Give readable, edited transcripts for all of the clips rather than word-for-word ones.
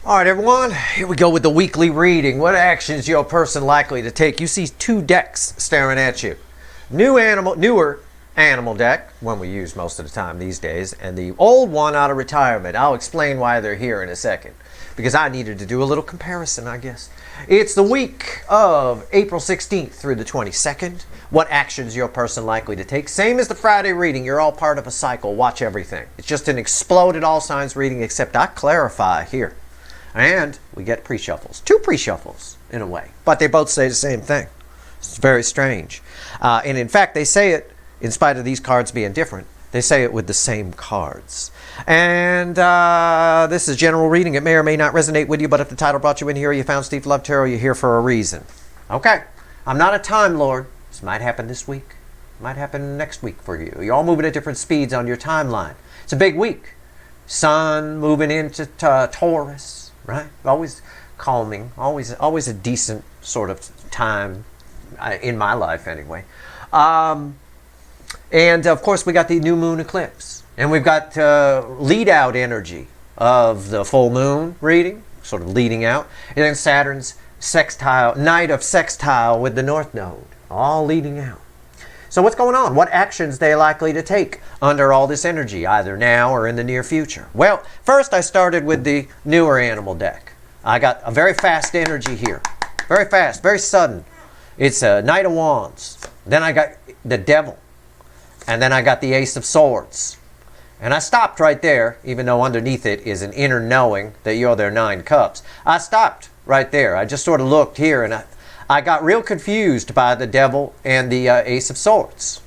All right, everyone, here we go with the weekly reading. What action is your person likely to take? You see two decks staring at you. Newer animal deck, one we use most of the time these days, and the old one out of retirement. I'll explain why they're here in a second, because I needed to do a little comparison, I guess. It's the week of April 16th through the 22nd. What action is your person likely to take? Same as the Friday reading. You're all part of a cycle. Watch everything. It's just an exploded all signs reading, except I clarify here. And we get pre-shuffles. Two pre-shuffles, in a way. But they both say the same thing. It's very strange. And in fact, they say it, in spite of these cards being different, they say it with the same cards. And this is general reading. It may or may not resonate with you, but if the title brought you in here, you found Steve Love Tarot, you're here for a reason. Okay. I'm not a Time Lord. This might happen this week. It might happen next week for you. You're all moving at different speeds on your timeline. It's a big week. Sun moving into Taurus. Right? Always calming. Always a decent sort of time in my life anyway. And of course we got the new moon eclipse. And we've got lead out energy of the full moon reading, sort of leading out. And then Saturn's sextile, night of sextile with the North Node, all leading out. So what's going on? What actions they likely to take under all this energy, either now or in the near future? Well, first I started with the newer animal deck. I got a very fast energy here. Very fast, very sudden. It's a Knight of Wands. Then I got the Devil. And then I got the Ace of Swords. And I stopped right there, even though underneath it is an inner knowing that you're their 9 cups. I stopped right there. I just sort of looked here and I got real confused by the Devil and the Ace of Swords.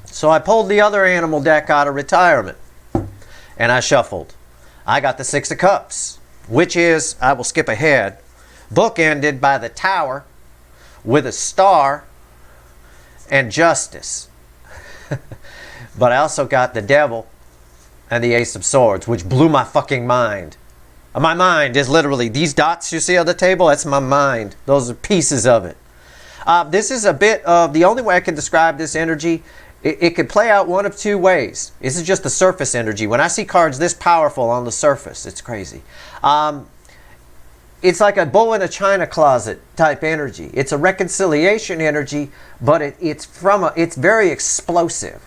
So I pulled the other animal deck out of retirement and I shuffled. I got the 6 of Cups, which is, I will skip ahead, bookended by the Tower with a star and Justice. But I also got the Devil and the Ace of Swords, which blew my fucking mind. My mind is literally, these dots you see on the table, that's my mind. Those are pieces of it. This is a bit of, the only way I can describe this energy, it could play out one of two ways. This is just the surface energy. When I see cards this powerful on the surface, it's crazy. It's like a bull in a china closet type energy. It's a reconciliation energy, but it's very explosive.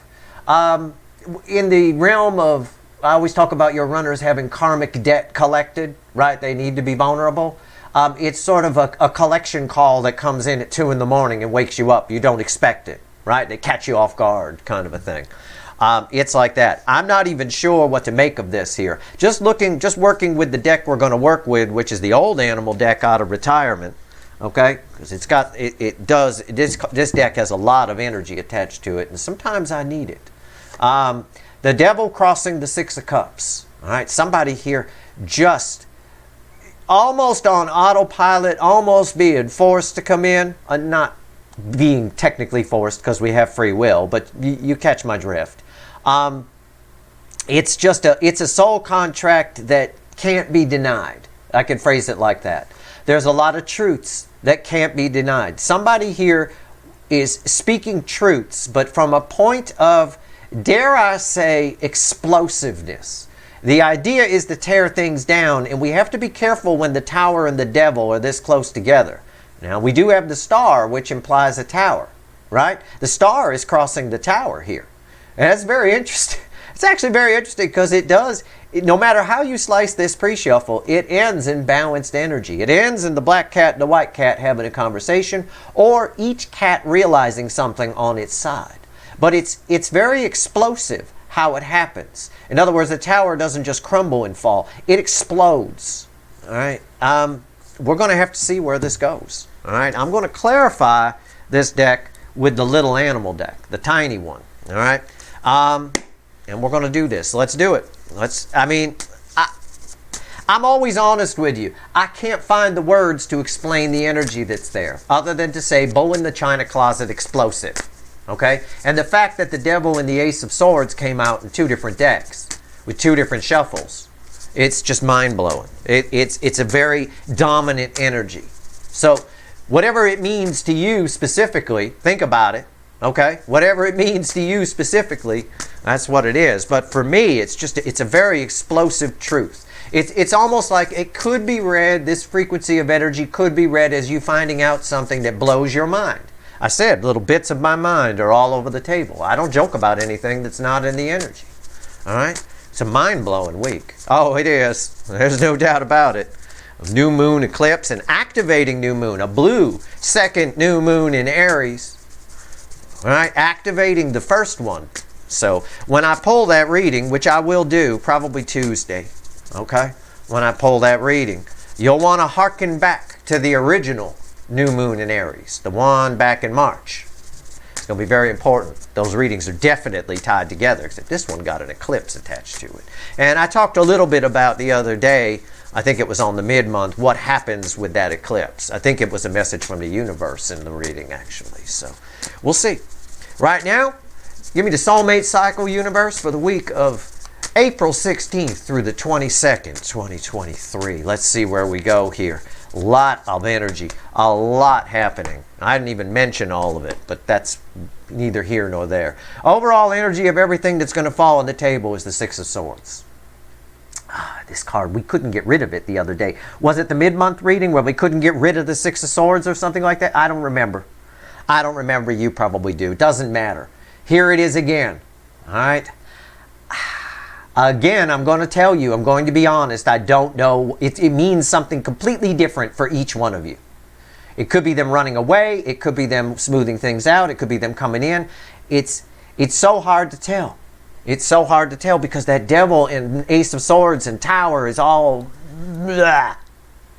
In the realm of, I always talk about your runners having karmic debt collected, right? They need to be vulnerable. It's sort of a collection call that comes in at 2 in the morning and wakes you up. You don't expect it, right? They catch you off guard kind of a thing. It's like that. I'm not even sure what to make of this here. Just working with the deck we're going to work with, which is the old animal deck out of retirement, okay? Because this deck has a lot of energy attached to it, and sometimes I need it. The Devil crossing the 6 of Cups. All right, somebody here just almost on autopilot, almost being forced to come in. Not being technically forced because we have free will, but you catch my drift. It's a soul contract that can't be denied. I can phrase it like that. There's a lot of truths that can't be denied. Somebody here is speaking truths, but from a point of, dare I say, explosiveness. The idea is to tear things down, and we have to be careful when the Tower and the Devil are this close together. Now, we do have the Star, which implies a tower, right? The Star is crossing the Tower here. And that's very interesting. It's actually very interesting because no matter how you slice this pre-shuffle, it ends in balanced energy. It ends in the black cat and the white cat having a conversation, or each cat realizing something on its side. But it's very explosive how it happens. In other words, the Tower doesn't just crumble and fall. It explodes. All right. We're going to have to see where this goes. All right. I'm going to clarify this deck with the little animal deck, the tiny one. All right. And we're going to do this. Let's do it. I'm always honest with you. I can't find the words to explain the energy that's there, other than to say bull in the china closet explosive. Okay? And the fact that the Devil and the Ace of Swords came out in 2 different decks with 2 different shuffles, it's just mind-blowing. It's a very dominant energy. So whatever it means to you specifically, think about it. Okay? Whatever it means to you specifically, that's what it is. But for me, it's a very explosive truth. It's almost like it could be read, this frequency of energy could be read as you finding out something that blows your mind. I said little bits of my mind are all over the table. I don't joke about anything that's not in the energy. All right? It's a mind-blowing week. Oh, it is. There's no doubt about it. A new moon eclipse, an activating new moon, a blue second new moon in Aries. All right? Activating the first one. So when I pull that reading, which I will do probably Tuesday, okay? When I pull that reading, you'll want to hearken back to the original new moon in Aries, the one back in March. It's going to be very important. Those readings are definitely tied together, except this one got an eclipse attached to it. And I talked a little bit about the other day, I think it was on the mid-month, what happens with that eclipse. I think it was a message from the universe in the reading, actually. So we'll see. Right now, give me the soulmate cycle universe for the week of April 16th through the 22nd, 2023. Let's see where we go here. A lot of energy, a lot happening. I didn't even mention all of it, but that's neither here nor there. Overall energy of everything that's going to fall on the table is the Six of Swords. This card, we couldn't get rid of it the other day. Was it the mid-month reading where we couldn't get rid of the Six of Swords or something like that? I don't remember. I don't remember. You probably do. Doesn't matter. Here it is again. All right? Again, I'm going to tell you, I'm going to be honest, I don't know. It means something completely different for each one of you. It could be them running away. It could be them smoothing things out. It could be them coming in. It's so hard to tell. It's so hard to tell because that devil and Ace of Swords and Tower is all blah,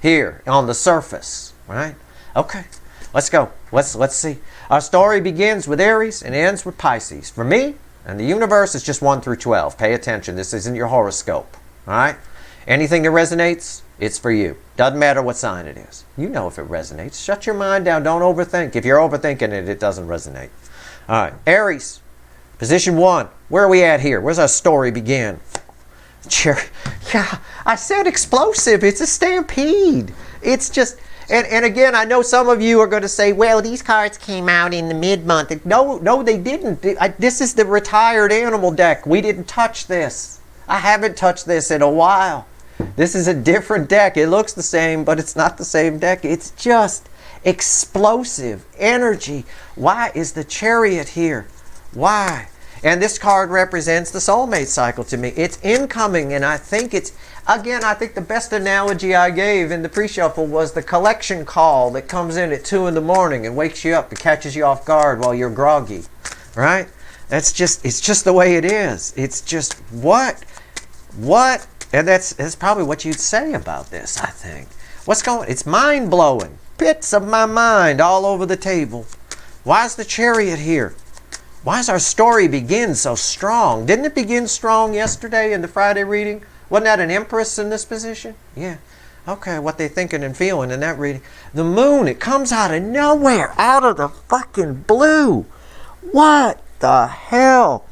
here on the surface, right? Okay, let's go. Let's see. Our story begins with Aries and ends with Pisces. For me, and the universe is just 1 through 12. Pay attention. This isn't your horoscope. All right? Anything that resonates, it's for you. Doesn't matter what sign it is. You know if it resonates. Shut your mind down. Don't overthink. If you're overthinking it, it doesn't resonate. All right. Aries, position 1. Where are we at here? Where's our story begin? Yeah, I said explosive. It's a stampede. It's just... And again, I know some of you are going to say, well, these cards came out in the mid-month. No, they didn't. This is the retired animal deck. We didn't touch this. I haven't touched this in a while. This is a different deck. It looks the same, but it's not the same deck. It's just explosive energy. Why is the Chariot here? Why? And this card represents the soulmate cycle to me. It's incoming, and I think it's... Again, I think the best analogy I gave in the pre-shuffle was the collection call that comes in at 2 in the morning and wakes you up and catches you off guard while you're groggy, right? It's just the way it is. It's just, what? And that's probably what you'd say about this, I think. It's mind-blowing. Bits of my mind all over the table. Why is the Chariot here? Why does our story begin so strong? Didn't it begin strong yesterday in the Friday reading? Wasn't that an Empress in this position? Yeah. Okay, what they thinking and feeling in that reading. The moon, it comes out of nowhere, out of the fucking blue. What the hell?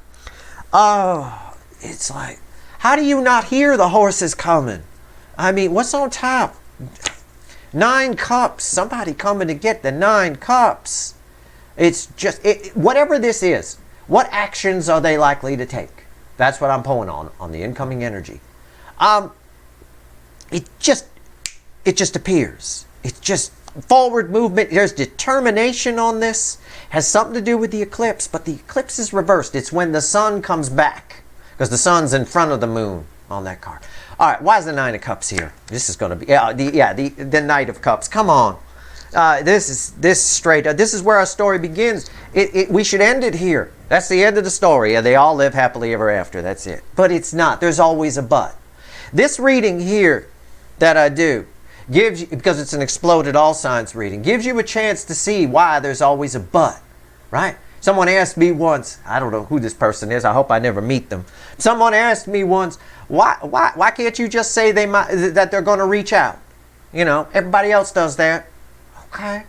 Oh, it's like, how do you not hear the horses coming? I mean, what's on top? 9 cups. Somebody coming to get the 9 cups. It's just, whatever this is, what actions are they likely to take? That's what I'm pulling on the incoming energy. It just appears. It's just forward movement. There's determination on this. Has something to do with the eclipse, but the eclipse is reversed. It's when the sun comes back, because the sun's in front of the moon on that card. All right, why is the 9 of Cups here? This is going to be the Knight of Cups. Come on, this is where our story begins. We should end it here. That's the end of the story. And they all live happily ever after. That's it. But it's not. There's always a but. This reading here that I do gives you, because it's an exploded all signs reading, gives you a chance to see why there's always a but, right? Someone asked me once, I don't know who this person is, I hope I never meet them. Someone asked me once, why can't you just say that they're going to reach out? You know, everybody else does that. Okay.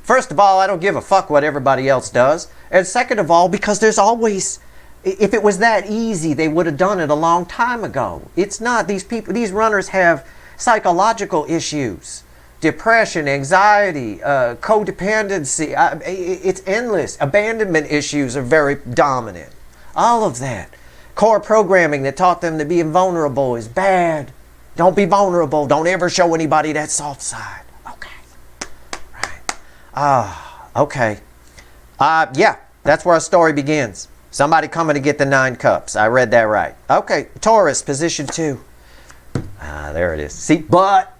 First of all, I don't give a fuck what everybody else does. And second of all, because there's always... If it was that easy, they would have done it a long time ago. It's not. These runners have psychological issues, depression, anxiety, codependency. It's endless. Abandonment issues are very dominant. All of that. Core programming that taught them to be invulnerable is bad. Don't be vulnerable. Don't ever show anybody that soft side. Okay. Right. Okay. Yeah, that's where our story begins. Somebody coming to get the 9 cups. I read that right. Okay, Taurus, position 2. There it is. See, but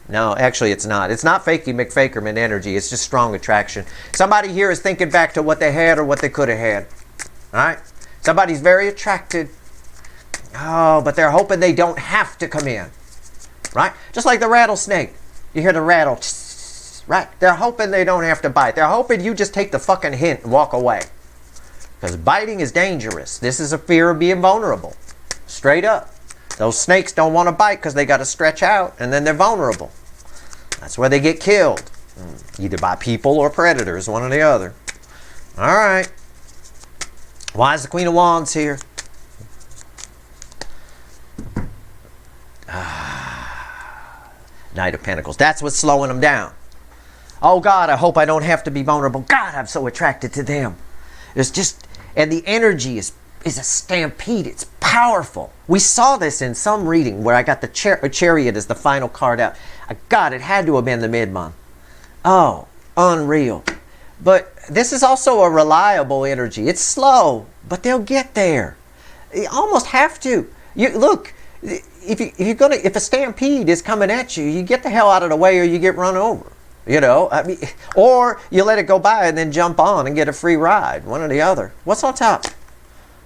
no, actually it's not. It's not fakey McFakerman energy. It's just strong attraction. Somebody here is thinking back to what they had or what they could have had. All right? Somebody's very attracted. Oh, but they're hoping they don't have to come in. Right? Just like the rattlesnake. You hear the rattle. Right? They're hoping they don't have to bite. They're hoping you just take the fucking hint and walk away. Because biting is dangerous. This is a fear of being vulnerable. Straight up. Those snakes don't want to bite because they got to stretch out and then they're vulnerable. That's where they get killed. Either by people or predators, one or the other. All right. Why is the Queen of Wands here? Knight of Pentacles. That's what's slowing them down. Oh God, I hope I don't have to be vulnerable. God, I'm so attracted to them. It's just, and the energy is a stampede. It's powerful. We saw this in some reading where I got the Chariot as the final card out. God, it had to have been the mid-month. Oh, unreal. But this is also a reliable energy. It's slow, but they'll get there. You almost have to. Look, if a stampede is coming at you, you get the hell out of the way or you get run over. You know, I mean, or you let it go by and then jump on and get a free ride. One or the other. What's on top?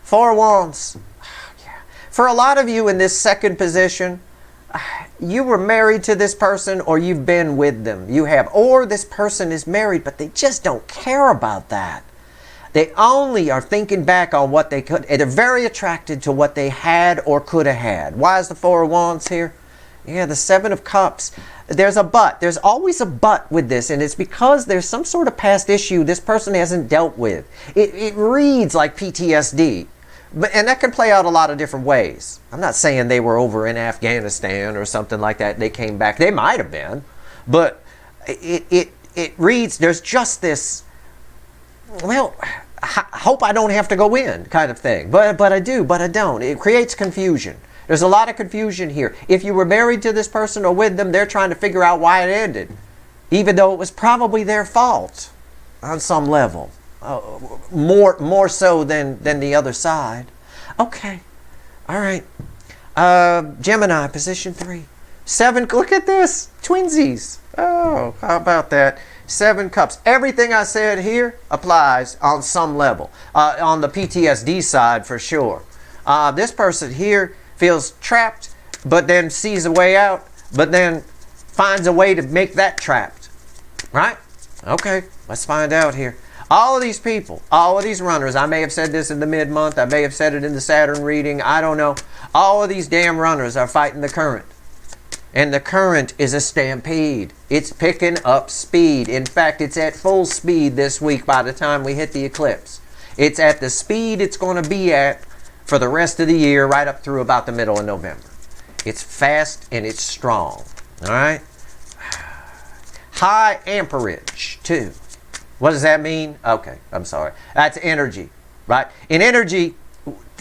4 of Wands. Yeah. For a lot of you in this second position, you were married to this person or you've been with them. You have. Or this person is married, but they just don't care about that. They only are thinking back on what they could. And they're very attracted to what they had or could have had. Why is the 4 of Wands here? Yeah, the 7 of Cups. There's a but. There's always a but with this, and it's because there's some sort of past issue this person hasn't dealt with. It reads like PTSD, and that can play out a lot of different ways. I'm not saying they were over in Afghanistan or something like that. They came back. They might have been, but it reads, there's just this, well, hope I don't have to go in kind of thing. But I do, but I don't. It creates confusion. There's a lot of confusion here. If you were married to this person or with them, they're trying to figure out why it ended, even though it was probably their fault on some level, more so than the other side. Okay, all right. Gemini, position 3. 7, look at this, twinsies. Oh, how about that? 7 cups. Everything I said here applies on some level. On the PTSD side, for sure. This person here feels trapped, but then sees a way out, but then finds a way to make that trapped. Right? Okay, let's find out here. All of these people, all of these runners, I may have said this in the mid-month, I may have said it in the Saturn reading, I don't know. All of these damn runners are fighting the current. And the current is a stampede. It's picking up speed. In fact, it's at full speed this week by the time we hit the eclipse. It's at the speed it's going to be at for the rest of the year, right up through about the middle of November. It's fast and it's strong. All right? High amperage, too. What does that mean? Okay, I'm sorry. That's energy, right? In energy,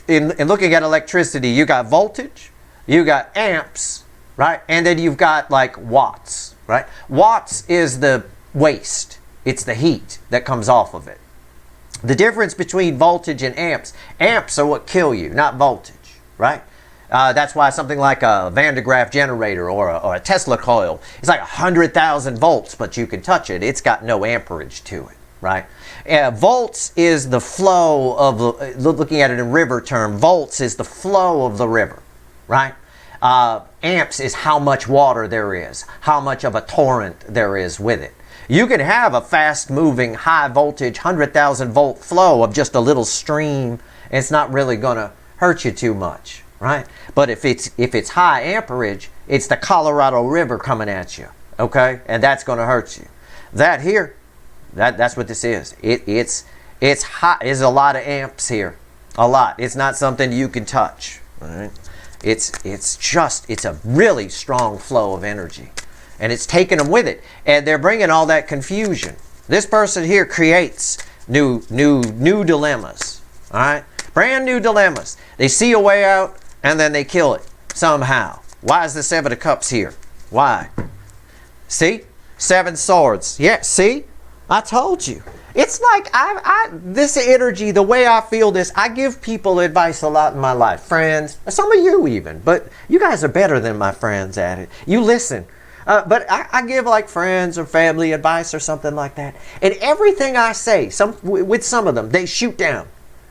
in looking at electricity, you got voltage, you got amps, right? And then you've got like watts, right? Watts is the waste. It's the heat that comes off of it. The difference between voltage and amps are what kill you, not voltage, right? That's why something like a Van de Graaff generator or a Tesla coil, it's like 100,000 volts, but you can touch it. It's got no amperage to it, right? Volts is the flow of, looking at it in river term, volts is the flow of the river, right? Amps is how much water there is, how much of a torrent there is with it. You can have a fast-moving, high-voltage, 100,000 volt flow of just a little stream, and it's not really going to hurt you too much, right? But if it's high amperage, it's the Colorado River coming at you, okay? And that's going to hurt you. That here, that's what this is. It's hot. There's a lot of amps here, a lot. It's not something you can touch, all right? It's a really strong flow of energy. And it's taking them with it. And they're bringing all that confusion. This person here creates new dilemmas. All right? Brand new dilemmas. They see a way out and then they kill it somehow. Why is the Seven of Cups here? Why? See? Seven Swords. Yeah, see? I told you. It's like this energy, the way I feel this, I give people advice a lot in my life. Friends, some of you even, but you guys are better than my friends at it. You listen. But I give like friends or family advice or something like that. And everything I say, with some of them, they shoot down.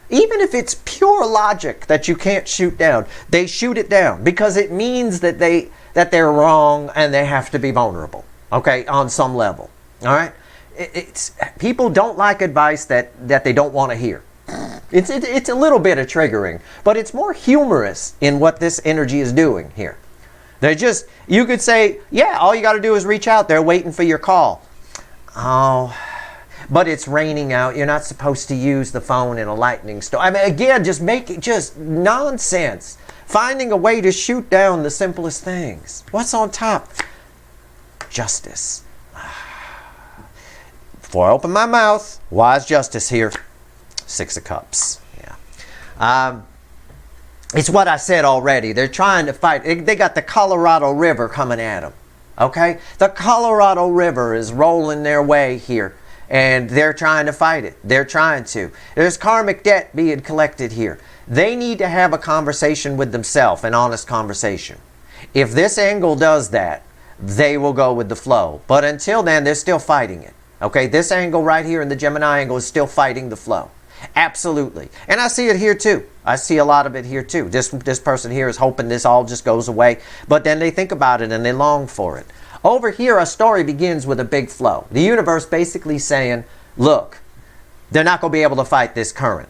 Even if it's pure logic that you can't shoot down, they shoot it down because it means that they're wrong and they have to be vulnerable. Okay, on some level. All right? People don't like advice that they don't want to hear. It's a little bit of triggering, but it's more humorous in what this energy is doing here. You could say, yeah, all you got to do is reach out. They're waiting for your call. Oh, but it's raining out. You're not supposed to use the phone in a lightning storm. I mean, again, just nonsense. Finding a way to shoot down the simplest things. What's on top? Justice. Before I open my mouth, why is justice here? Six of Cups. Yeah. It's what I said already. They're trying to fight. They got the Colorado River coming at them. Okay? The Colorado River is rolling their way here. And they're trying to fight it. They're trying to. There's karmic debt being collected here. They need to have a conversation with themselves, an honest conversation. If this angle does that, they will go with the flow. But until then, they're still fighting it. Okay, this angle right here in the Gemini angle is still fighting the flow. Absolutely. And I see it here too. I see a lot of it here too. This person here is hoping this all just goes away. But then they think about it and they long for it. Over here, a story begins with a big flow. The universe basically saying, look, they're not going to be able to fight this current.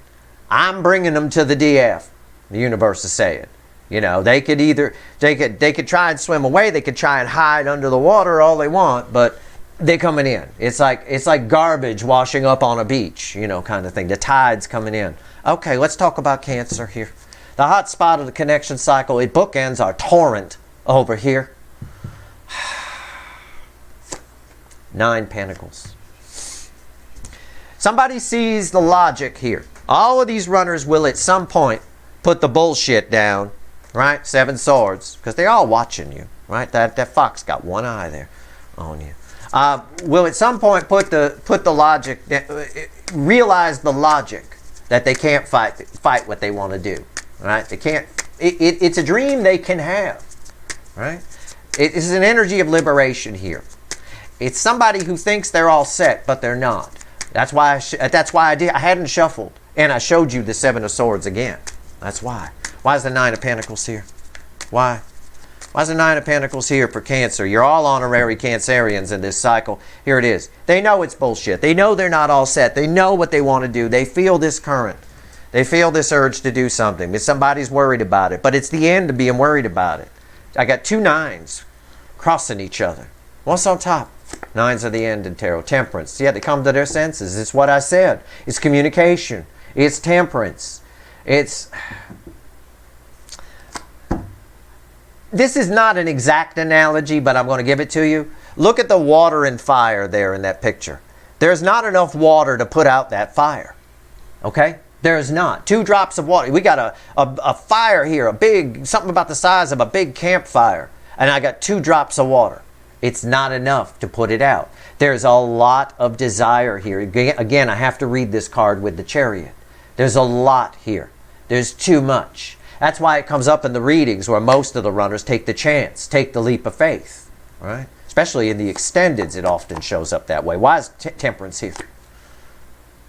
I'm bringing them to the DF. The universe is saying. You know, they could try and swim away. They could try and hide under the water all they want, but they're coming in. It's like garbage washing up on a beach, you know, kind of thing. The tide's coming in. Okay, let's talk about Cancer here. The hot spot of the connection cycle, it bookends our torrent over here. 9 Pentacles. Somebody sees the logic here. All of these runners will at some point put the bullshit down, right? 7 Swords, because they're all watching you, right? That fox got one eye there on you. Will at some point put the logic, realize the logic that they can't fight what they want to do, right? They can't. It's a dream they can have, right? It is an energy of liberation here. It's somebody who thinks they're all set, but they're not. That's why I hadn't shuffled, and I showed you the 7 of Swords again. That's why. Why is the 9 of Pentacles here? Why? Why is the 9 of Pentacles here for Cancer? You're all honorary Cancerians in this cycle. Here it is. They know it's bullshit. They know they're not all set. They know what they want to do. They feel this current. They feel this urge to do something. Somebody's worried about it. But it's the end of being worried about it. I got 2 9s crossing each other. What's on top? 9s are the end in tarot. Temperance. Yeah, they come to their senses. It's what I said. It's communication. It's temperance. This is not an exact analogy, but I'm going to give it to you. Look at the water and fire there in that picture. There's not enough water to put out that fire. Okay? There's not. 2 drops of water. We got a fire here, something about the size of a big campfire. And I got 2 drops of water. It's not enough to put it out. There's a lot of desire here. Again, I have to read this card with the Chariot. There's a lot here. There's too much. That's why it comes up in the readings where most of the runners take the chance, take the leap of faith, right? Especially in the extendeds, it often shows up that way. Why is Temperance here?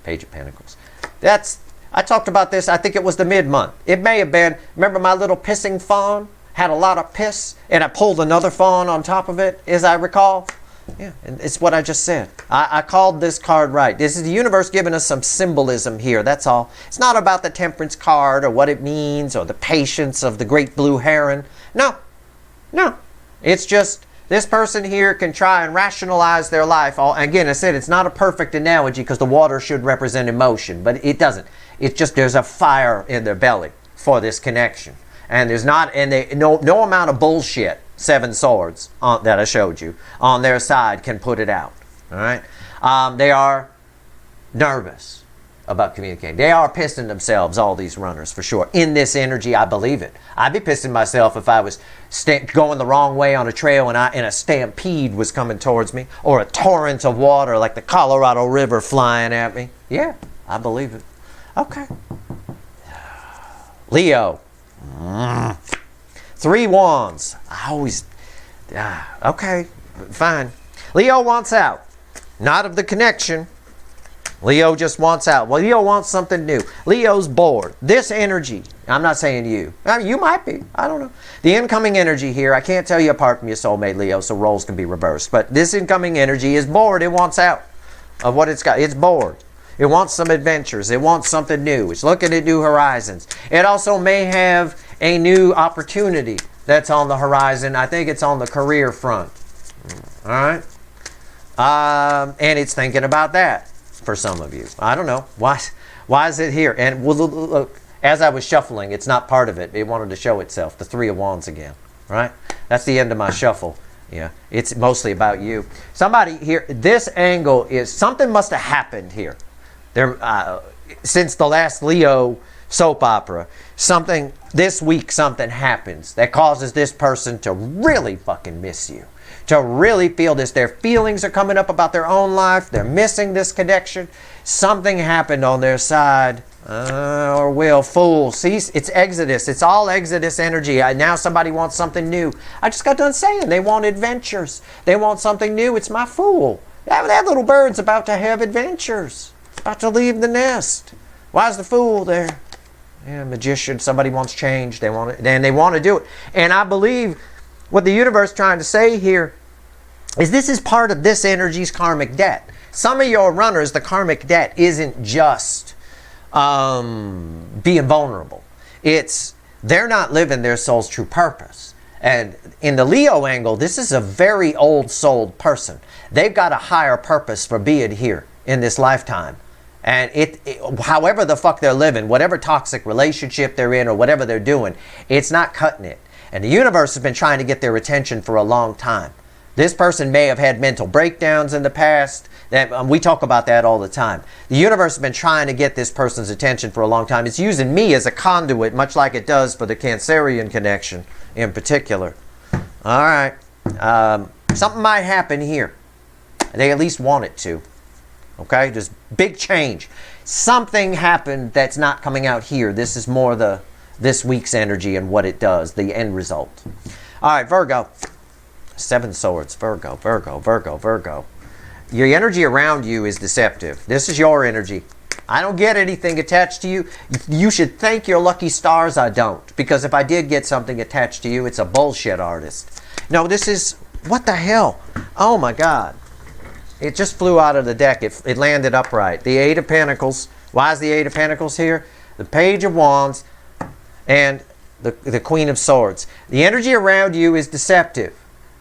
Page of Pentacles. I talked about this, I think it was the mid-month. It may have been, remember my little pissing fawn? Had a lot of piss, and I pulled another fawn on top of it, as I recall. Yeah, and it's what I just said. I called this card right. This is the universe giving us some symbolism here, that's all. It's not about the Temperance card or what it means or the patience of the great blue heron. No. It's just this person here can try and rationalize their life. Again, I said it's not a perfect analogy because the water should represent emotion, but it doesn't. It's just there's a fire in their belly for this connection. And there's no amount of bullshit, 7 Swords that I showed you, on their side can put it out. All right? They are nervous. about communicating. They are pissing themselves, all these runners, for sure. In this energy, I believe it. I'd be pissing myself if I was going the wrong way on a trail and a stampede was coming towards me, or a torrent of water like the Colorado River flying at me. Yeah, I believe it. Okay. Leo. 3 wands. I always... okay, fine. Leo wants out. Not of the connection. Leo just wants out. Well, Leo wants something new. Leo's bored. This energy, I'm not saying you. I mean, you might be. I don't know. The incoming energy here, I can't tell you apart from your soulmate, Leo, so roles can be reversed. But this incoming energy is bored. It wants out of what it's got. It's bored. It wants some adventures. It wants something new. It's looking at new horizons. It also may have a new opportunity that's on the horizon. I think it's on the career front. All right? And it's thinking about that for some of you. I don't know. Why is it here? And look, as I was shuffling, it's not part of it. It wanted to show itself. The 3 of Wands again. Right? That's the end of my shuffle. Yeah. It's mostly about you. Somebody here, this angle is, something must have happened here. Since the last Leo soap opera, this week something happens that causes this person to really fucking miss you. To really feel this. Their feelings are coming up about their own life. They're missing this connection. Something happened on their side. Or will. Fool. See, it's Exodus. It's all Exodus energy. Now somebody wants something new. I just got done saying they want adventures. They want something new. It's my Fool. That little bird's about to have adventures. About to leave the nest. Why is the Fool there? Yeah, Magician. Somebody wants change. They want it, and they want to do it. And I believe what the universe is trying to say here is this is part of this energy's karmic debt. Some of your runners, the karmic debt isn't just being vulnerable. It's they're not living their soul's true purpose. And in the Leo angle, this is a very old-souled person. They've got a higher purpose for being here in this lifetime. And however the fuck they're living, whatever toxic relationship they're in or whatever they're doing, it's not cutting it. And the universe has been trying to get their attention for a long time. This person may have had mental breakdowns in the past. We talk about that all the time. The universe has been trying to get this person's attention for a long time. It's using me as a conduit, much like it does for the Cancerian connection in particular. All right. Something might happen here. They at least want it to. Okay? Just big change. Something happened that's not coming out here. This is more this week's energy and what it does, the end result. All right, Virgo. 7 swords. Virgo, Virgo, Virgo, Virgo. Your energy around you is deceptive. This is your energy. I don't get anything attached to you. You should thank your lucky stars I don't. Because if I did get something attached to you, it's a bullshit artist. No, this is... What the hell? Oh my God. It just flew out of the deck. It landed upright. The 8 of Pentacles. Why is the 8 of Pentacles here? The Page of Wands and the Queen of Swords. The energy around you is deceptive.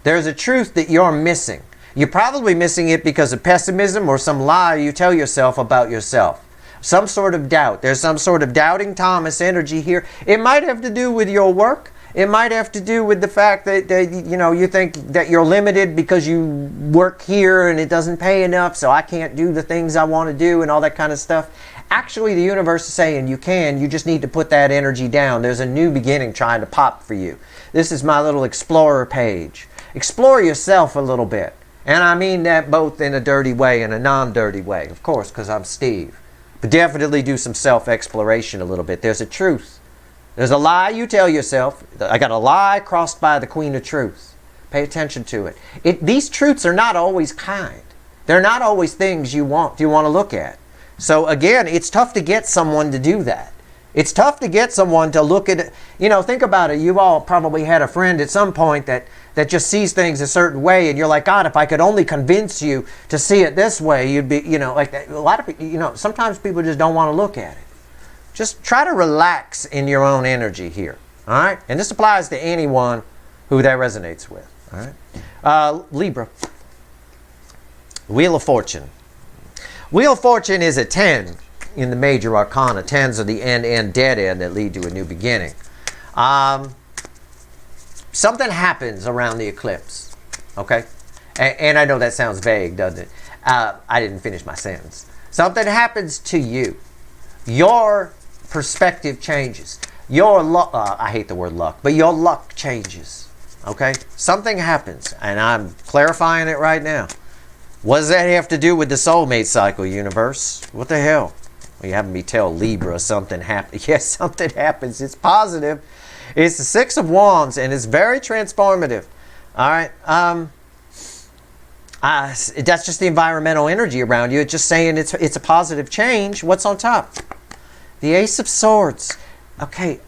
There's a truth that you're missing. You're probably missing it because of pessimism or some lie you tell yourself about yourself. Some sort of doubt. There's some sort of doubting Thomas energy here. It might have to do with your work. It might have to do with the fact that you think that you're limited because you work here and it doesn't pay enough, so I can't do the things I want to do and all that kind of stuff. Actually, the universe is saying you can. You just need to put that energy down. There's a new beginning trying to pop for you. This is my little explorer page. Explore yourself a little bit. And I mean that both in a dirty way and a non-dirty way, of course, because I'm Steve. But definitely do some self-exploration a little bit. There's a truth. There's a lie you tell yourself. I got a lie crossed by the Queen of Truth. Pay attention to it. These truths are not always kind. They're not always things you want to look at. So again, it's tough to get someone to do that. It's tough to get someone to look at it. Think about it. You've all probably had a friend at some point that just sees things a certain way, and you're like, God, if I could only convince you to see it this way, you'd be, like that. A lot of people, sometimes people just don't want to look at it. Just try to relax in your own energy here, all right? And this applies to anyone who that resonates with, all right? Libra, Wheel of Fortune. Wheel of Fortune is a 10 in the major arcana. 10s are the end, dead end that lead to a new beginning. Something happens around the eclipse, okay? And I know that sounds vague, doesn't it? I didn't finish my sentence. Something happens to you. your perspective changes. Your luck, I hate the word luck, but your luck changes. Okay? Something happens, and I'm clarifying it right now. What does that have to do with the soulmate cycle, universe? What the hell? Well, you having me tell Libra something happens. Yes, something happens. It's positive. It's the Six of Wands, and it's very transformative. All right? That's just the environmental energy around you. It's just saying it's a positive change. What's on top? The Ace of Swords. Okay,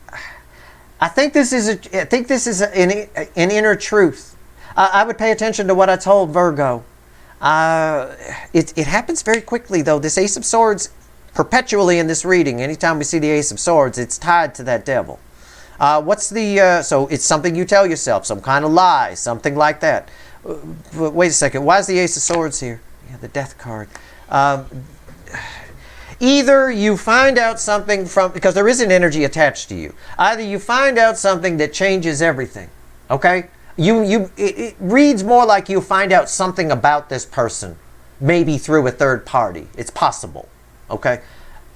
I think this is an inner truth. I would pay attention to what I told Virgo. It happens very quickly, though. This Ace of Swords, perpetually in this reading, anytime we see the Ace of Swords, it's tied to that devil. So it's something you tell yourself, some kind of lie, something like that. But wait a second, why is the Ace of Swords here? Yeah, the Death card. Either you find out something because there is an energy attached to you. Either you find out something that changes everything, okay? It reads more like you find out something about this person, maybe through a third party. It's possible, okay?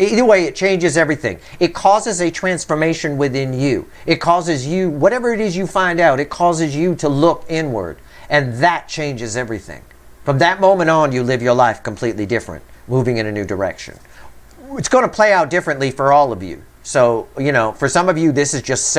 Either way, it changes everything. It causes a transformation within you. It causes you, whatever it is you find out, it causes you to look inward, and that changes everything. From that moment on, you live your life completely different, moving in a new direction. It's going to play out differently for all of you. So, for some of you, this is just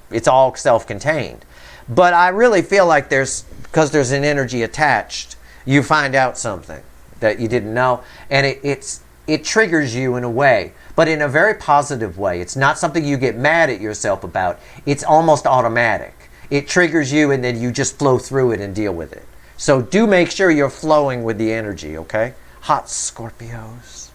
it's all self-contained. But I really feel like because there's an energy attached, you find out something that you didn't know. And it triggers you in a way, but in a very positive way. It's not something you get mad at yourself about. It's almost automatic. It triggers you and then you just flow through it and deal with it. So do make sure you're flowing with the energy, okay? Hot Scorpios.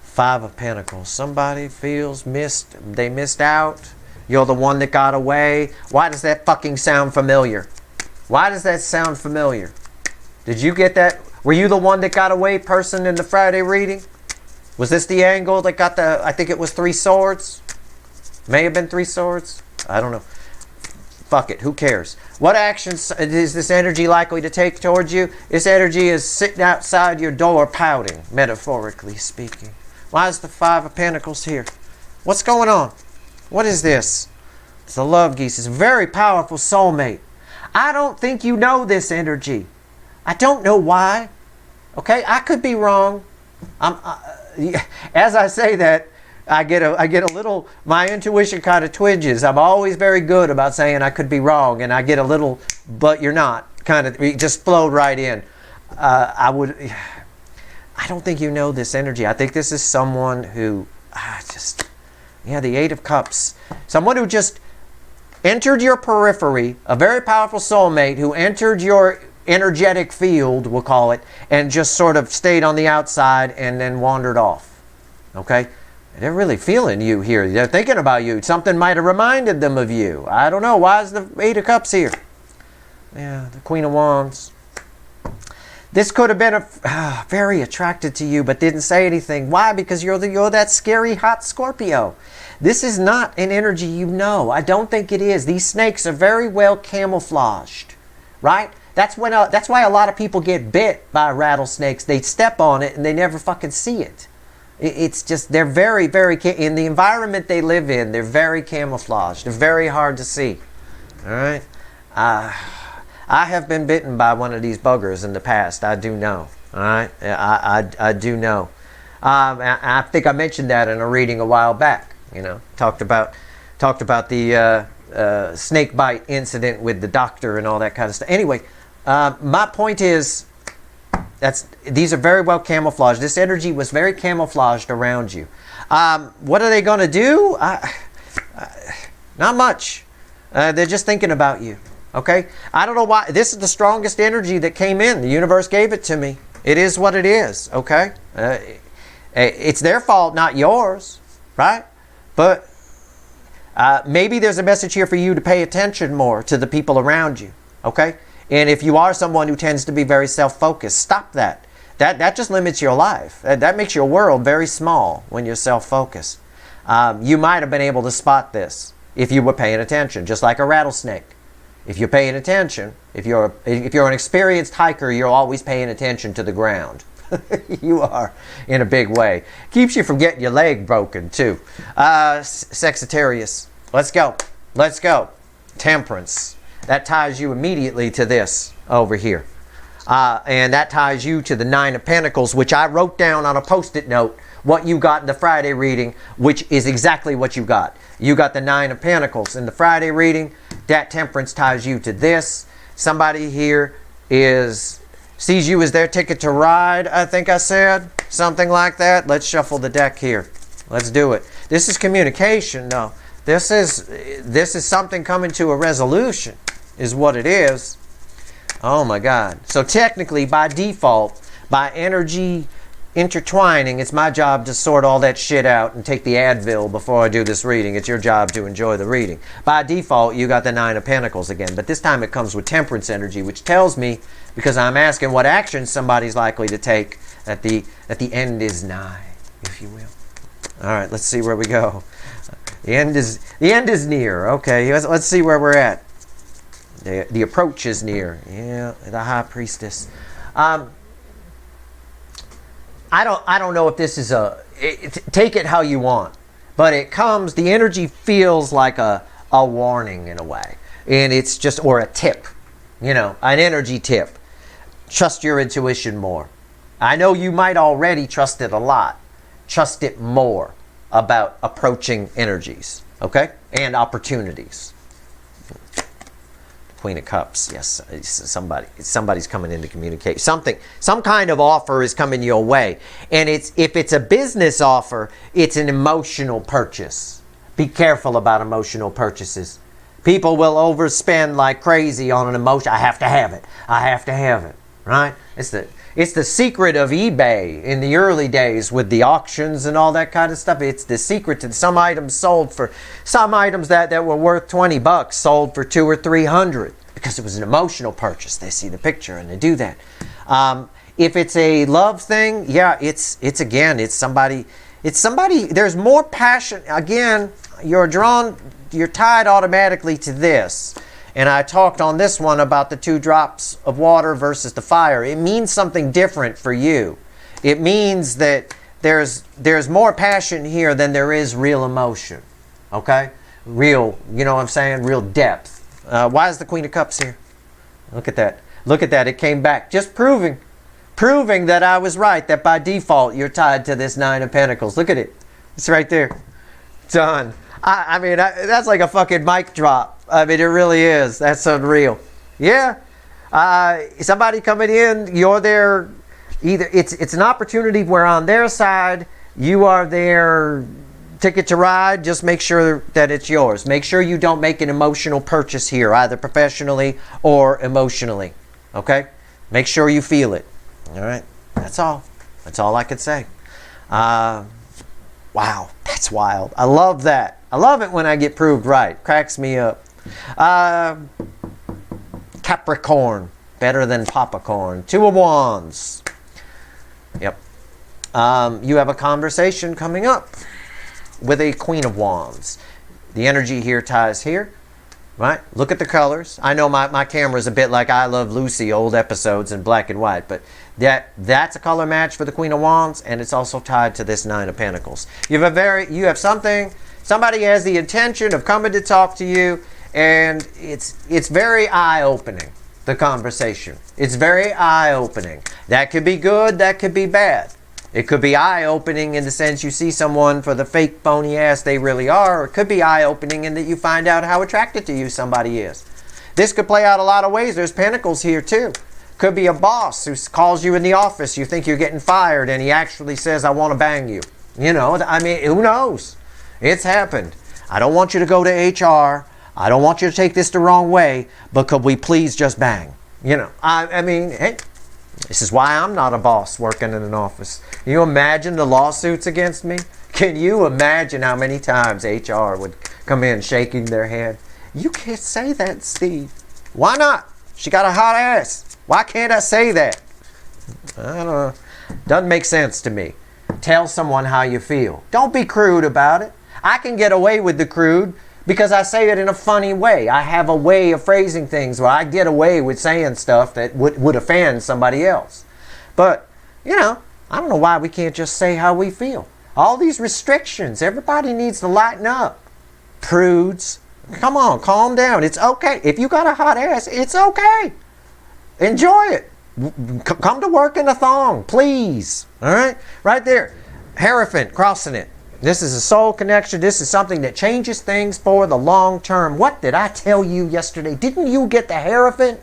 Five of Pentacles. Somebody feels they missed out. You're the one that got away. Why does that fucking sound familiar? Why does that sound familiar? Did you get that? Were you the one that got away person in the Friday reading? Was this the angle that got I think it was 3 swords? May have been 3 swords. I don't know. Fuck it. Who cares? What actions is this energy likely to take towards you? This energy is sitting outside your door pouting, metaphorically speaking. Why is the 5 of Pentacles here? What's going on? What is this? It's the Love Geese. It's a very powerful soulmate. I don't think you know this energy. I don't know why. Okay? I could be wrong. As I say that, I get a little, my intuition kind of twinges. I'm always very good about saying I could be wrong, and I get a little, but you're not, kind of, it just flowed right in. I don't think you know this energy. I think this is someone who, the 8 of Cups. Someone who just entered your periphery, a very powerful soulmate who entered your energetic field, we'll call it, and just sort of stayed on the outside and then wandered off. Okay? They're really feeling you here. They're thinking about you. Something might have reminded them of you. I don't know. Why is the 8 of Cups here? Yeah, the Queen of Wands. This could have been very attracted to you, but didn't say anything. Why? Because you're that scary, hot Scorpio. This is not an energy you know. I don't think it is. These snakes are very well camouflaged, right? That's why a lot of people get bit by rattlesnakes. They step on it and they never fucking see it. It's just, they're very, very, in the environment they live in, they're very camouflaged. They're very hard to see. All right? I have been bitten by one of these buggers in the past. I do know. All right? I do know. I think I mentioned that in a reading a while back. Talked about the snake bite incident with the doctor and all that kind of stuff. Anyway, my point is, these are very well camouflaged. This energy was very camouflaged around you. What are they going to do? Not much. They're just thinking about you. Okay? I don't know why. This is the strongest energy that came in. The universe gave it to me. It is what it is. Okay? It's their fault, not yours. Right? But maybe there's a message here for you to pay attention more to the people around you. Okay? And if you are someone who tends to be very self-focused, stop that. That just limits your life. That makes your world very small when you're self-focused. You might have been able to spot this if you were paying attention, just like a rattlesnake. If you're paying attention, if you're an experienced hiker, you're always paying attention to the ground. You are, in a big way. Keeps you from getting your leg broken, too. Sagittarius. Let's go. Let's go. Temperance. That ties you immediately to this over here. And that ties you to the Nine of Pentacles, which I wrote down on a Post-it note what you got in the Friday reading, which is exactly what you got. You got the Nine of Pentacles in the Friday reading. That temperance ties you to this. Somebody here sees you as their ticket to ride, I think I said. Something like that. Let's shuffle the deck here. Let's do it. This is communication, though. This is something coming to a resolution, is what it is. Oh my God. So technically, by default, by energy intertwining, it's my job to sort all that shit out and take the Advil before I do this reading. It's your job to enjoy the reading. By default, you got the Nine of Pentacles again, but this time it comes with temperance energy, which tells me, because I'm asking what action somebody's likely to take, that the end is nigh, if you will. All right, let's see where we go. The end is near. Okay, let's see where we're at. The approach is near. Yeah, the High Priestess. I don't know if this is take it how you want, but it comes, the energy feels like a warning in a way. And it's just, or a tip, an energy tip. Trust your intuition more. I know you might already trust it a lot. Trust it more about approaching energies, okay? And opportunities. Queen of Cups, yes, somebody's coming in to communicate. Some kind of offer is coming your way. And if it's a business offer, it's an emotional purchase. Be careful about emotional purchases. People will overspend like crazy on an emotion. I have to have it. I have to have it, right? It's the secret of eBay in the early days with the auctions and all that kind of stuff. It's the secret to some items that were worth $20 sold for $200 or $300 because it was an emotional purchase. They see the picture and they do that. If it's a love thing, yeah, it's somebody. There's more passion. Again, you're tied automatically to this. And I talked on this one about the 2 drops of water versus the fire. It means something different for you. It means that there's more passion here than there is real emotion. Okay? Real, you know what I'm saying? Real depth. Why is the Queen of Cups here? Look at that. Look at that. It came back. Just proving that I was right, that by default you're tied to this Nine of Pentacles. Look at it. It's right there. Done. I mean, that's like a fucking mic drop. I mean, it really is. That's unreal. Yeah. Somebody coming in, you're there. Either it's an opportunity where on their side, you are their ticket to ride. Just make sure that it's yours. Make sure you don't make an emotional purchase here, either professionally or emotionally. Okay? Make sure you feel it. All right? That's all. That's all I could say. Wow. That's wild. I love that. I love it when I get proved right. Cracks me up. Capricorn, better than popcorn. 2 of Wands. Yep. You have a conversation coming up with a Queen of Wands. The energy here ties here, right? Look at the colors. I know my camera's a bit like I Love Lucy, old episodes in black and white, but that's a color match for the Queen of Wands, and it's also tied to this Nine of Pentacles. Somebody has the intention of coming to talk to you, and it's very eye-opening, the conversation. It's very eye-opening. That could be good, that could be bad. It could be eye-opening in the sense you see someone for the fake phony ass they really are, or it could be eye-opening in that you find out how attracted to you somebody is. This could play out a lot of ways. There's pentacles here too. Could be a boss who calls you in the office, you think you're getting fired, and he actually says, I want to bang you. I mean, who knows? It's happened. I don't want you to go to HR. I don't want you to take this the wrong way, but could we please just bang? I mean, hey, this is why I'm not a boss working in an office. Can you imagine the lawsuits against me? Can you imagine how many times HR would come in shaking their head? You can't say that, Steve. Why not? She got a hot ass. Why can't I say that? I don't know. Doesn't make sense to me. Tell someone how you feel. Don't be crude about it. I can get away with the crude because I say it in a funny way. I have a way of phrasing things where I get away with saying stuff that would offend somebody else. But You know, I don't know why we can't just say how we feel. All these restrictions, everybody needs to lighten up. Prudes, come on, calm down. It's okay. If you got a hot ass, it's okay. Enjoy it. Come to work in a thong, please. All right? Right there. Hierophant, crossing it. This is a soul connection. This is something that changes things for the long term. What did I tell you yesterday? Didn't you get the Hierophant?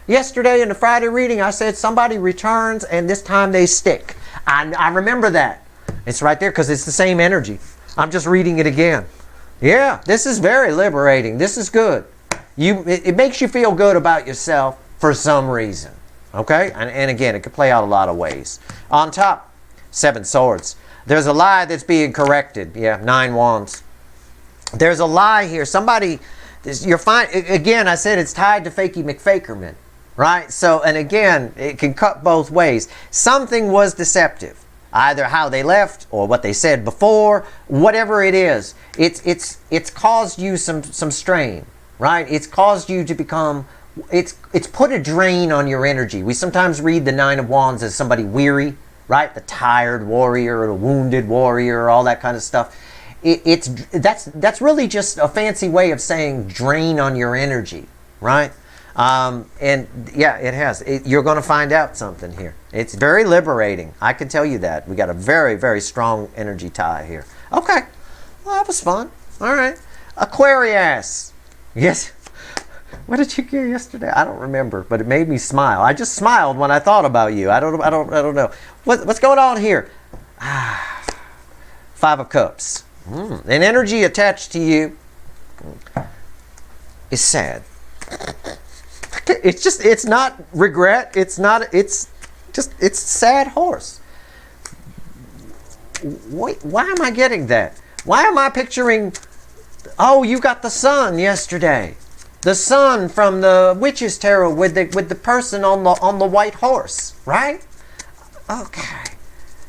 Yesterday in the Friday reading, I said somebody returns and this time they stick. I remember that. It's right there because it's the same energy. I'm just reading it again. Yeah, this is very liberating. This is good. It makes you feel good about yourself for some reason. Okay? And again, it could play out a lot of ways. On top, 7 swords. There's a lie that's being corrected. Yeah, 9 wands. There's a lie here. Somebody, you're fine. Again, I said it's tied to Fakey McFakerman. Right? So, and again, it can cut both ways. Something was deceptive. Either how they left or what they said before, whatever it is. It's caused you some strain. Right? It's caused you to become... It's put a drain on your energy. We sometimes read the 9 of Wands as somebody weary, right? The tired warrior or the wounded warrior or all that kind of stuff. That's really just a fancy way of saying drain on your energy, right? And yeah, it has. You're going to find out something here. It's very liberating. I can tell you that. We got a very, very strong energy tie here. Okay. Well, that was fun. All right. Aquarius. Yes. What did you get yesterday? I don't remember, but it made me smile. I just smiled when I thought about you. I don't know. What's going on here? 5 of Cups. An energy attached to you is sad. It's not regret. It's sad horse. Why am I getting that? Why am I picturing, oh, you got the sun yesterday. The sun from the Witch's Tarot with the person on the white horse, right? Okay.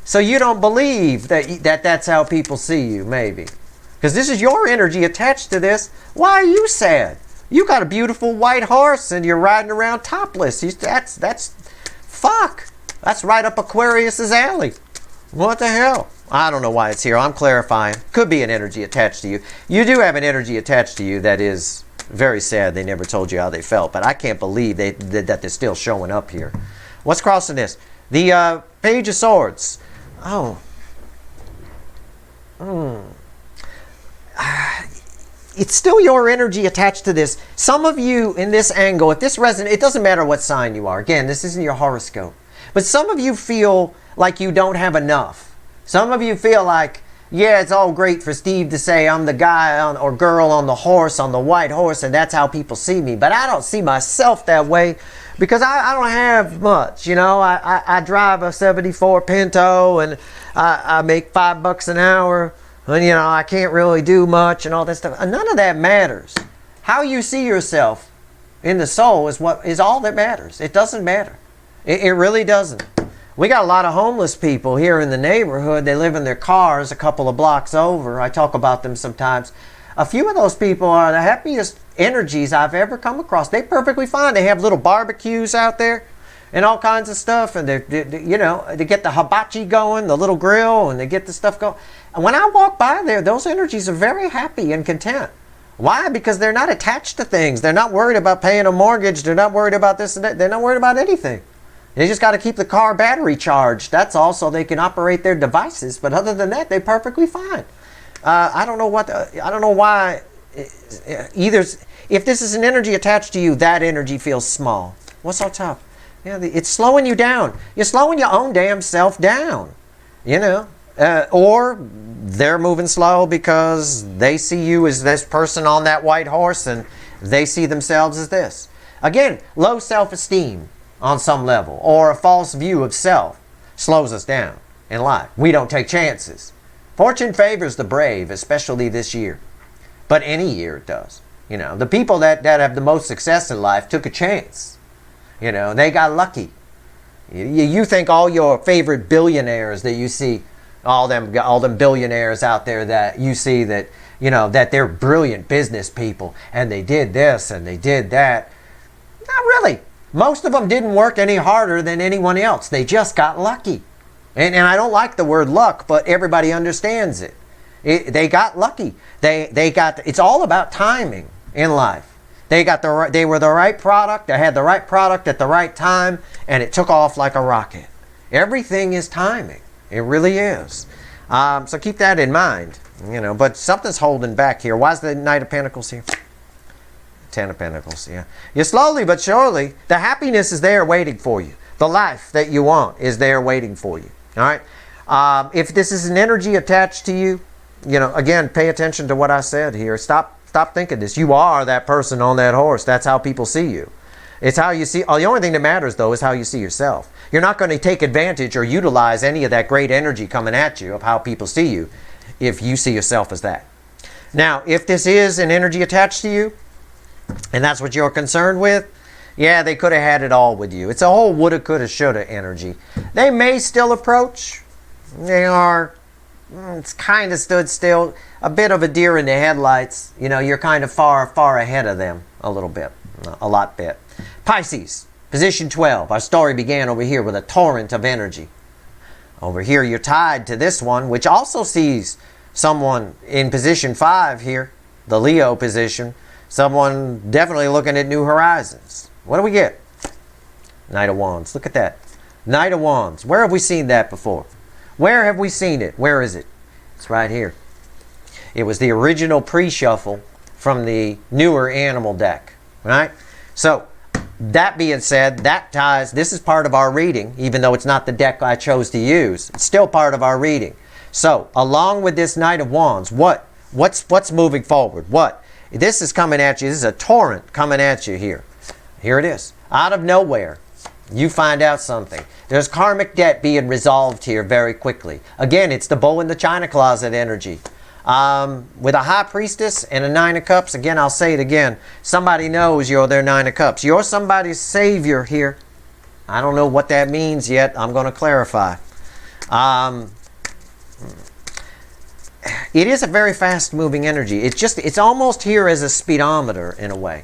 So you don't believe that's how people see you, maybe. Because this is your energy attached to this. Why are you sad? You got a beautiful white horse and you're riding around topless. That's fuck. That's right up Aquarius's alley. What the hell? I don't know why it's here. I'm clarifying. Could be an energy attached to you. You do have an energy attached to you that is very sad. They never told you how they felt, but I can't believe that they're still showing up here. What's crossing this? The Page of Swords. Oh. It's still your energy attached to this. Some of you in this angle, if this resonates, it doesn't matter what sign you are. Again, this isn't your horoscope. But some of you feel like you don't have enough. Some of you feel like, yeah, it's all great for Steve to say I'm the guy or girl on the horse, on the white horse, and that's how people see me. But I don't see myself that way because I don't have much. You know, I drive a 74 Pinto and I make $5 an hour. And, you know, I can't really do much and all that stuff. And none of that matters. How you see yourself in the soul is all that matters. It doesn't matter. It really doesn't. We got a lot of homeless people here in the neighborhood. They live in their cars a couple of blocks over. I talk about them sometimes. A few of those people are the happiest energies I've ever come across. They're perfectly fine. They have little barbecues out there and all kinds of stuff. And you know, they get the hibachi going, the little grill, and they get the stuff going. And when I walk by there, those energies are very happy and content. Why? Because they're not attached to things. They're not worried about paying a mortgage. They're not worried about this and that. They're not worried about anything. They just got to keep the car battery charged. That's all, so they can operate their devices. But other than that, they're perfectly fine. I don't know why. Either if this is an energy attached to you, that energy feels small. What's so tough? Yeah, it's slowing you down. You're slowing your own damn self down. You know, or they're moving slow because they see you as this person on that white horse, and they see themselves as this. Again, low self-esteem on some level, or a false view of self slows us down in life. We don't take chances. Fortune favors the brave, especially this year. But any year it does. You know, the people that have the most success in life took a chance. You know, they got lucky. You think all your favorite billionaires that you see, all them billionaires out there that you see that, you know, that they're brilliant business people and they did this and they did that. Not really. Most of them didn't work any harder than anyone else. They just got lucky. And I don't like the word luck, but everybody understands it. They got lucky. They got. It's all about timing in life. They were the right product. They had the right product at the right time, and it took off like a rocket. Everything is timing. It really is. So keep that in mind. But something's holding back here. Why is the Knight of Pentacles here? Ten of Pentacles. Yeah. You slowly but surely, the happiness is there waiting for you. The life that you want is there waiting for you. All right. If this is an energy attached to you, again, pay attention to what I said here. Stop thinking this. You are that person on that horse. That's how people see you. It's how you see. The only thing that matters, though, is how you see yourself. You're not going to take advantage or utilize any of that great energy coming at you of how people see you if you see yourself as that. Now, if this is an energy attached to you, and that's what you're concerned with, yeah, they could have had it all with you. It's a whole woulda, coulda, shoulda energy. They may still approach. They are, it's kind of stood still. A bit of a deer in the headlights. You're kind of far ahead of them a little bit. A lot bit. Pisces, position 12. Our story began over here with a torrent of energy. Over here, you're tied to this one, which also sees someone in position 5 here, the Leo position. Someone definitely looking at new horizons. What do we get? Knight of Wands. Look at that. Knight of Wands. Where have we seen that before? Where have we seen it? Where is it? It's right here. It was the original pre-shuffle from the newer animal deck. Right? So, that being said, that ties, this is part of our reading, even though it's not the deck I chose to use. It's still part of our reading. So, along with this Knight of Wands, what's moving forward? What? This is coming at you. This is a torrent coming at you here. Here it is. Out of nowhere, you find out something. There's karmic debt being resolved here very quickly. Again, it's the bull in the china closet energy. With a High Priestess and a Nine of Cups, again, I'll say it again. Somebody knows you're their Nine of Cups. You're somebody's savior here. I don't know what that means yet. I'm going to clarify. It is a very fast-moving energy. It's almost here as a speedometer in a way.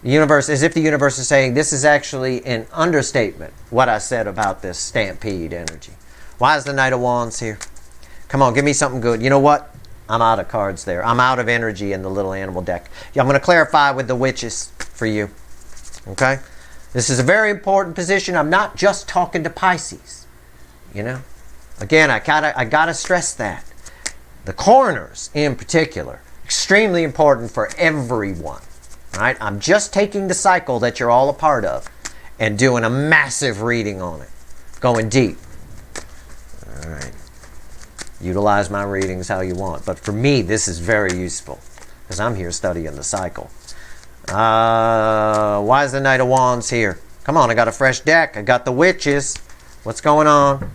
The universe, as if the universe is saying, this is actually an understatement, what I said about this stampede energy. Why is the Knight of Wands here? Come on, give me something good. You know what? I'm out of cards there. I'm out of energy in the little animal deck. I'm going to clarify with the witches for you. Okay? This is a very important position. I'm not just talking to Pisces. Again, I gotta stress that. The corners, in particular, extremely important for everyone. Right? I'm just taking the cycle that you're all a part of and doing a massive reading on it. Going deep. All right. Utilize my readings how you want. But for me, this is very useful because I'm here studying the cycle. Why is the Knight of Wands here? Come on, I got a fresh deck. I got the witches. What's going on?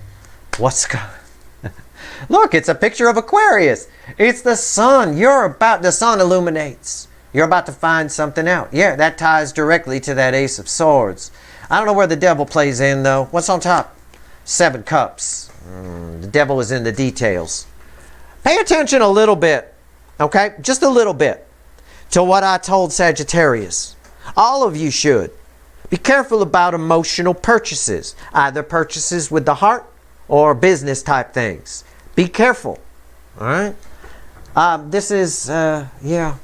Look, it's a picture of Aquarius. It's the sun. The sun illuminates. You're about to find something out. Yeah, that ties directly to that Ace of Swords. I don't know where the devil plays in, though. What's on top? 7 Cups. The devil is in the details. Pay attention a little bit, okay? Just a little bit to what I told Sagittarius. All of you should. Be careful about emotional purchases. Either purchases with the heart or business type things. Be careful. All right? This is, yeah.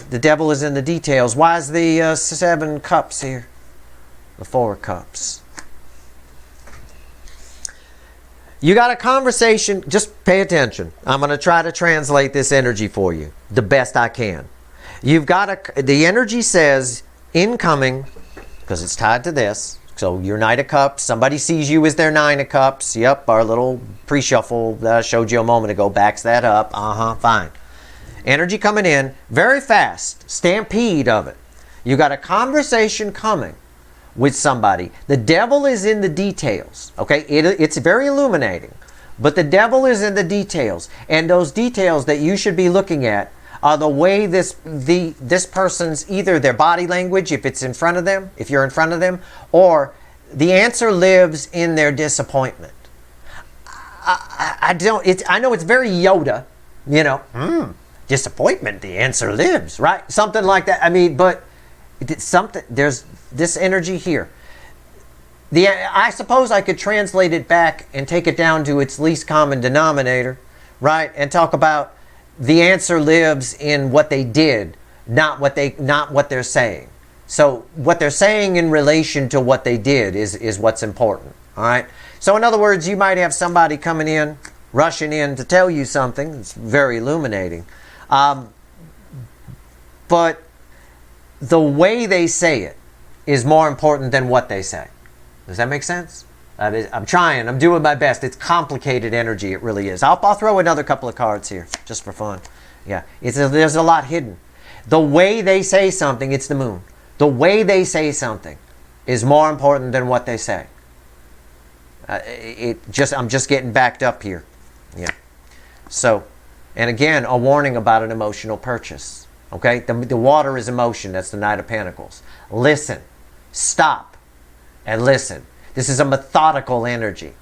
The devil is in the details. Why is the 7 Cups here? The 4 Cups. You got a conversation. Just pay attention. I'm going to try to translate this energy for you the best I can. You've got the energy says incoming, because it's tied to this. So your Knight of Cups, somebody sees you as their 9 of Cups. Yep, our little pre-shuffle that I showed you a moment ago backs that up. Fine. Energy coming in, very fast, stampede of it. You got a conversation coming with somebody. The devil is in the details, okay? It's very illuminating, but the devil is in the details. And those details that you should be looking at are the way this person's, either their body language, if it's in front of them, if you're in front of them, or the answer lives in their disappointment. I know it's very Yoda, disappointment, the answer lives, right? Something like that. I mean, but it's something, there's this energy here. I suppose I could translate it back and take it down to its least common denominator, right? And talk about the answer lives in what they did, not what they're saying. So what they're saying in relation to what they did is what's important. All right. So in other words, you might have somebody coming in, rushing in to tell you something. It's very illuminating. But the way they say it is more important than what they say. Does that make sense? I'm trying. I'm doing my best. It's complicated energy. It really is. I'll throw another couple of cards here just for fun. Yeah. There's a lot hidden. The way they say something, it's the moon. The way they say something is more important than what they say. I'm just getting backed up here. Yeah. So, and again, a warning about an emotional purchase. Okay? The water is emotion. That's the Knight of Pentacles. Listen. Stop. And listen. This is a methodical energy.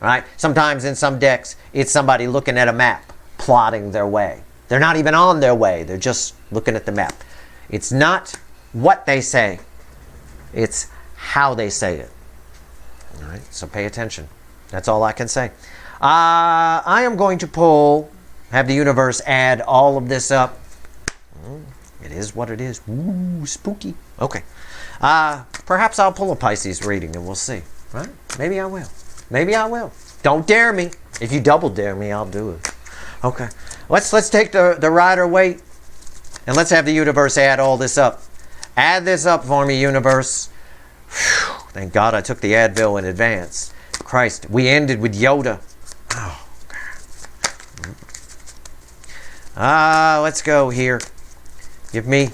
Right? Sometimes in some decks, it's somebody looking at a map, plotting their way. They're not even on their way. They're just looking at the map. It's not what they say. It's how they say it. All right? So pay attention. That's all I can say. I am going to have the universe add all of this up. It is what it is. Ooh, spooky. Okay. Perhaps I'll pull a Pisces reading and we'll see. Right? Maybe I will. Maybe I will. Don't dare me. If you double dare me, I'll do it. Okay. Let's take the Rider Waite and let's have the universe add all this up. Add this up for me, universe. Whew, thank God I took the Advil in advance. Christ, we ended with Yoda. Oh, God. Let's go here. Give me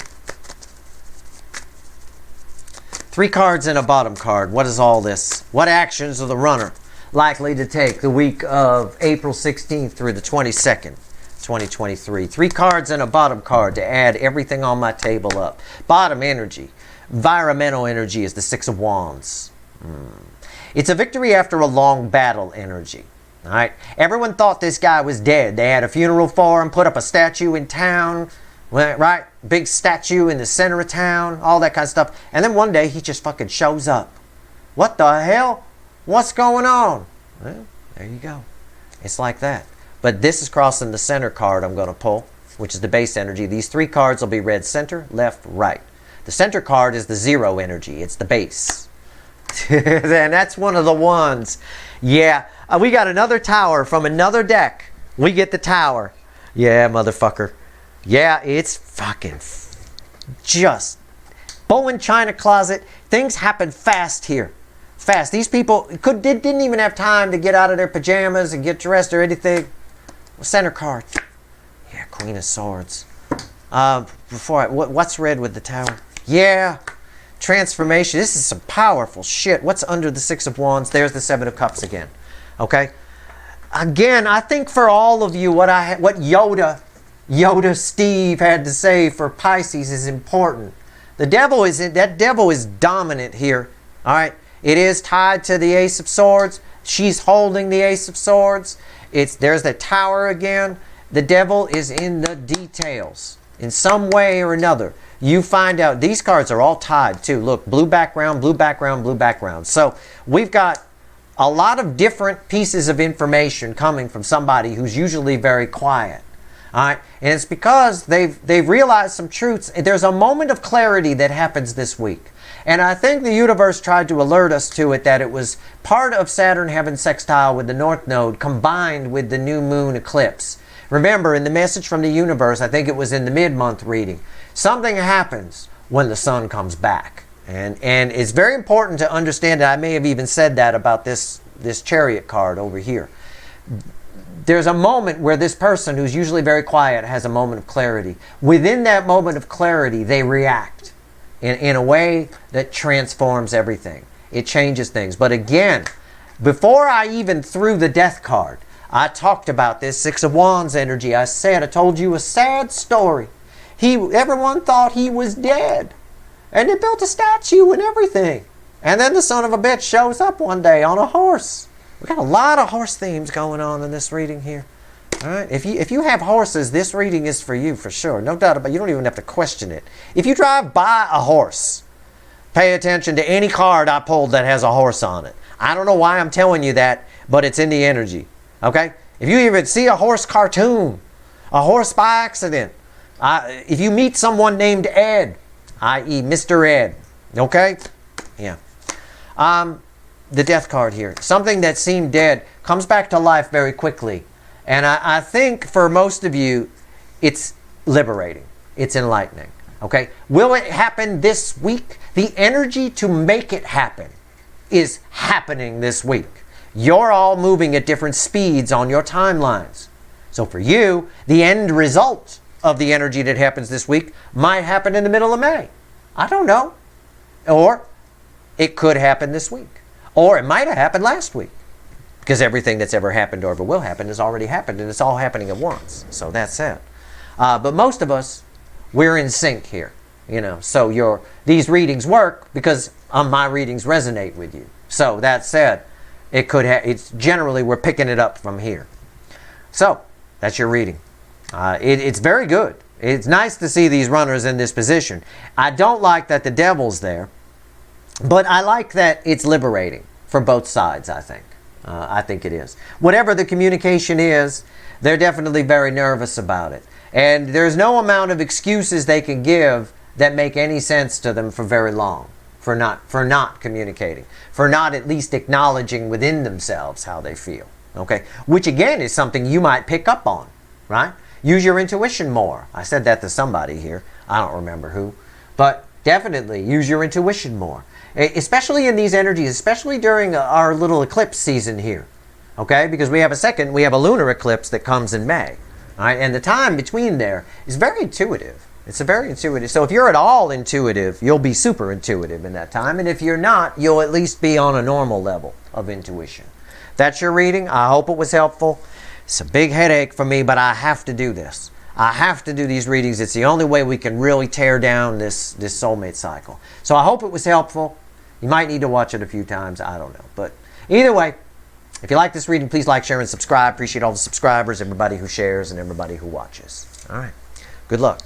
3 cards and a bottom card. What is all this? What actions are the runner likely to take the week of April 16th through the 22nd, 2023? 3 cards and a bottom card to add everything on my table up. Bottom energy. Environmental energy is the 6 of Wands. It's a victory after a long battle energy. All right. Everyone thought this guy was dead. They had a funeral for him, put up a statue in town, right? Big statue in the center of town, all that kind of stuff. And then one day he just fucking shows up. What the hell? What's going on? Well, there you go. It's like that. But this is crossing the center card I'm going to pull, which is the base energy. These 3 cards will be read center, left, right. The center card is the 0 energy. It's the base. And that's one of the ones. Yeah. We got another tower from another deck. We get the tower. Yeah, motherfucker. Yeah, it's fucking just bull in china closet. Things happen fast here. Fast. These people didn't even have time to get out of their pajamas and get dressed or anything. Center card. Yeah, Queen of Swords. What's red with the tower? Yeah. Transformation. This is some powerful shit. What's under the 6 of Wands? There's the 7 of Cups again. Okay? Again, I think for all of you, what Yoda Steve had to say for Pisces is important. That devil is dominant here. All right? It is tied to the Ace of Swords. She's holding the Ace of Swords. There's the tower again. The devil is in the details. In some way or another. You find out. These cards are all tied too. Look, blue background, blue background, blue background. So we've got a lot of different pieces of information coming from somebody who's usually very quiet. All right? And it's because they've realized some truths. There's a moment of clarity that happens this week. And I think the universe tried to alert us to it, that it was part of Saturn having sextile with the North Node combined with the new moon eclipse. Remember, in the message from the universe, I think it was in the mid-month reading, something happens when the sun comes back. And it's very important to understand that. I may have even said that about this Chariot card over here. There's a moment where this person, who's usually very quiet, has a moment of clarity. Within that moment of clarity, they react in a way that transforms everything. It changes things. But again, before I even threw the Death card, I talked about this 6 of Wands energy. I told you a sad story. Everyone thought he was dead. And they built a statue and everything. And then the son of a bitch shows up one day on a horse. We got a lot of horse themes going on in this reading here. All right? If you have horses, this reading is for you for sure. No doubt about it. You don't even have to question it. If you drive by a horse, Pay attention to any card I pulled that has a horse on it. I don't know why I'm telling you that, but it's in the energy. Okay? If you even see a horse cartoon, a horse by accident, if you meet someone named Ed, i.e. Mr. Ed, okay? Yeah. The death card here. Something that seemed dead comes back to life very quickly. And I think for most of you, it's liberating. It's enlightening. Okay? Will it happen this week? The energy to make it happen is happening this week. You're all moving at different speeds on your timelines. So for you, the end result of the energy that happens this week might happen in the middle of May. I don't know. Or it could happen this week. Or it might have happened last week. Because everything that's ever happened or ever will happen has already happened, and it's all happening at once. So that's it. But most of us, we're in sync here. So these readings work because my readings resonate with you. So that said, it's generally we're picking it up from here. So that's your reading. It's very good. It's nice to see these runners in this position. I don't like that the devil's there, but I like that it's liberating for both sides, I think. I think it is. Whatever the communication is, they're definitely very nervous about it. And there's no amount of excuses they can give that make any sense to them for very long, for not communicating, for not at least acknowledging within themselves how they feel. Okay? Which again is something you might pick up on, right? Use your intuition more. I said that to somebody here. I don't remember who. But definitely use your intuition more. Especially in these energies, especially during our little eclipse season here. Okay? Because we have a lunar eclipse that comes in May. All right? And the time between there is very intuitive. It's a very intuitive. So if you're at all intuitive, you'll be super intuitive in that time. And if you're not, you'll at least be on a normal level of intuition. That's your reading. I hope it was helpful. It's a big headache for me, but I have to do this. I have to do these readings. It's the only way we can really tear down this soulmate cycle. So I hope it was helpful. You might need to watch it a few times. I don't know. But either way, if you like this reading, please like, share, and subscribe. Appreciate all the subscribers, everybody who shares, and everybody who watches. All right. Good luck.